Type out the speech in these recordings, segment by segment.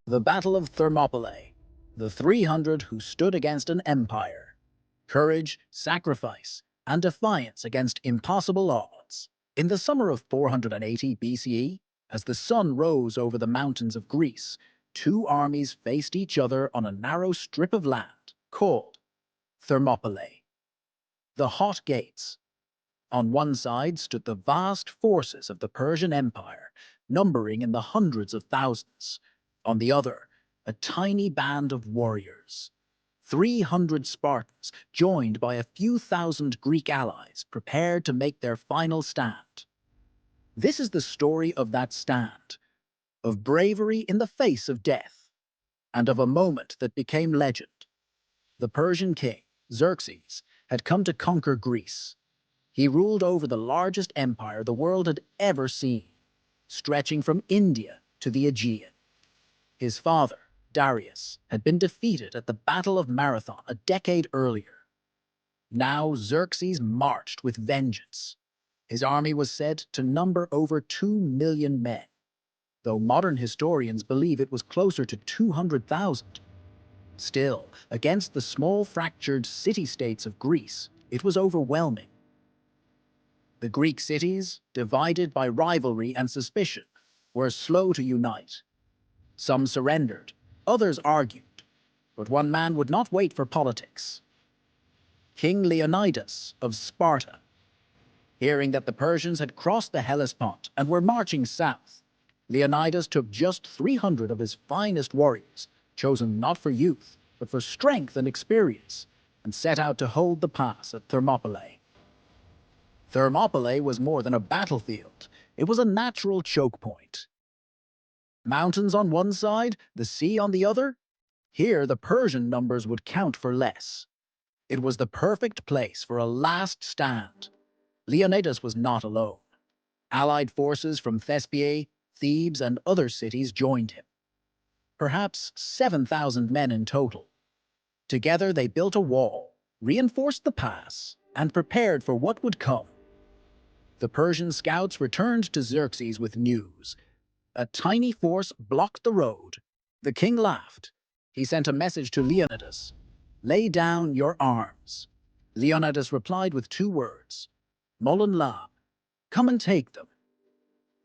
The Battle of Thermopylae, the 300 who stood against an empire. Courage, sacrifice, and defiance against impossible odds. In the summer of 480 BCE, as the sun rose over the mountains of Greece, two armies faced each other on a narrow strip of land called Thermopylae. The Hot Gates. On one side stood the vast forces of the Persian Empire, numbering in the hundreds of thousands. On the other, a tiny band of warriors. 300 Spartans, joined by a few thousand Greek allies, prepared to make their final stand. This is the story of that stand, of bravery in the face of death, and of a moment that became legend. The Persian king, Xerxes, had come to conquer Greece. He ruled over the largest empire the world had ever seen, stretching from India to the Aegean. His father, Darius, had been defeated at the Battle of Marathon a decade earlier. Now Xerxes marched with vengeance. His army was said to number over 2 million men, though modern historians believe it was closer to 200,000. Still, against the small fractured city-states of Greece, it was overwhelming. The Greek cities, divided by rivalry and suspicion, were slow to unite. Some surrendered, others argued, but one man would not wait for politics. King Leonidas of Sparta. Hearing that the Persians had crossed the Hellespont and were marching south, Leonidas took just 300 of his finest warriors, chosen not for youth, but for strength and experience, and set out to hold the pass at Thermopylae. Thermopylae was more than a battlefield. It was a natural choke point. Mountains on one side, the sea on the other. Here the Persian numbers would count for less. It was the perfect place for a last stand. Leonidas was not alone. Allied forces from Thespiae, Thebes, and other cities joined him. Perhaps 7,000 men in total. Together they built a wall, reinforced the pass, and prepared for what would come. The Persian scouts returned to Xerxes with news. A tiny force blocked the road. The king laughed. He sent a message to Leonidas. "Lay down your arms." Leonidas replied with 2 words. "Molon la." Come and take them.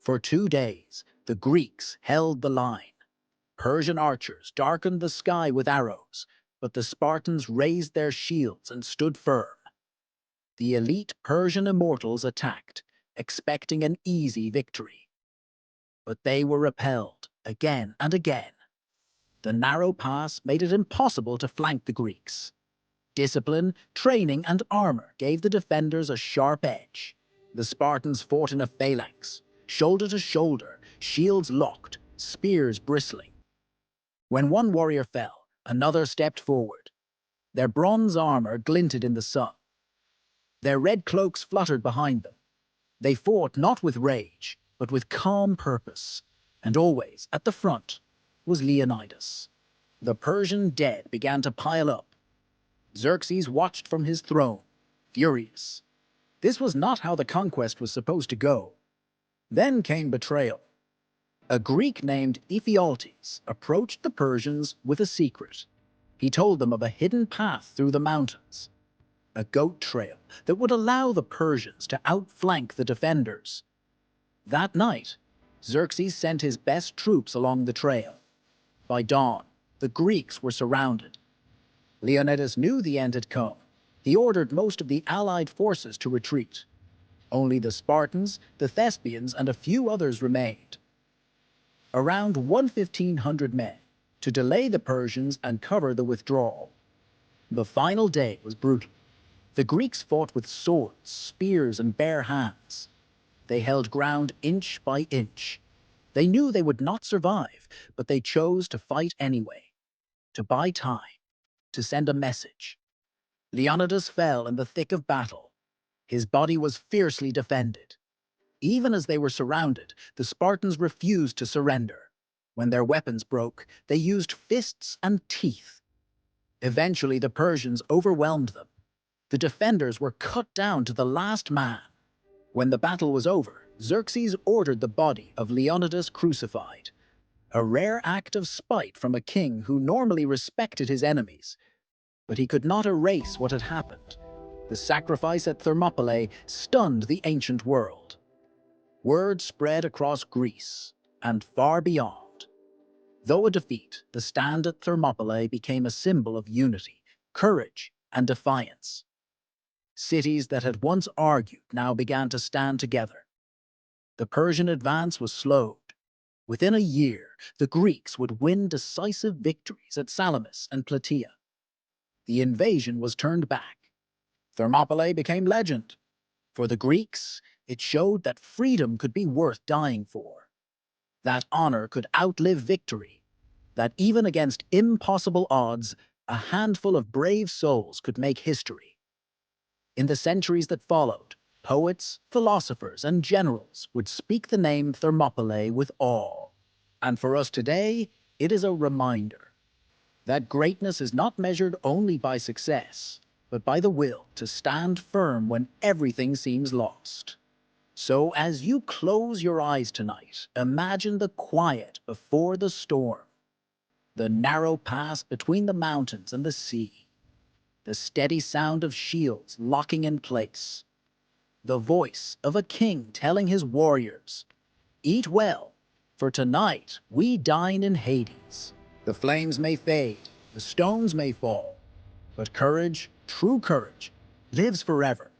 For 2 days, the Greeks held the line. Persian archers darkened the sky with arrows, but the Spartans raised their shields and stood firm. The elite Persian immortals attacked, expecting an easy victory. But they were repelled again and again. The narrow pass made it impossible to flank the Greeks. Discipline, training, and armor gave the defenders a sharp edge. The Spartans fought in a phalanx, shoulder to shoulder, shields locked, spears bristling. When one warrior fell, another stepped forward. Their bronze armor glinted in the sun. Their red cloaks fluttered behind them. They fought not with rage, but with calm purpose, and always, at the front, was Leonidas. The Persian dead began to pile up. Xerxes watched from his throne, furious. This was not how the conquest was supposed to go. Then came betrayal. A Greek named Ephialtes approached the Persians with a secret. He told them of a hidden path through the mountains, a goat trail that would allow the Persians to outflank the defenders. That night, Xerxes sent his best troops along the trail. By dawn, the Greeks were surrounded. Leonidas knew the end had come. He ordered most of the allied forces to retreat. Only the Spartans, the Thespians, and a few others remained. Around 1,500 men, to delay the Persians and cover the withdrawal. The final day was brutal. The Greeks fought with swords, spears, and bare hands. They held ground inch by inch. They knew they would not survive, but they chose to fight anyway, to buy time, to send a message. Leonidas fell in the thick of battle. His body was fiercely defended. Even as they were surrounded, the Spartans refused to surrender. When their weapons broke, they used fists and teeth. Eventually, the Persians overwhelmed them. The defenders were cut down to the last man. When the battle was over, Xerxes ordered the body of Leonidas crucified. a rare act of spite from a king who normally respected his enemies. But he could not erase what had happened. The sacrifice at Thermopylae stunned the ancient world. Word spread across Greece and far beyond. Though a defeat, the stand at Thermopylae became a symbol of unity, courage, and defiance. Cities that had once argued now began to stand together. The Persian advance was slowed. Within a year, the Greeks would win decisive victories at Salamis and Plataea. The invasion was turned back. Thermopylae became legend. For the Greeks, it showed that freedom could be worth dying for, that honor could outlive victory, that even against impossible odds, a handful of brave souls could make history. In the centuries that followed, poets, philosophers, and generals would speak the name Thermopylae with awe. And for us today, it is a reminder that greatness is not measured only by success, but by the will to stand firm when everything seems lost. So as you close your eyes tonight, imagine the quiet before the storm, the narrow pass between the mountains and the sea, the steady sound of shields locking in place, the voice of a king telling his warriors, "Eat well, for tonight we dine in Hades." The flames may fade, the stones may fall, but courage, true courage, lives forever.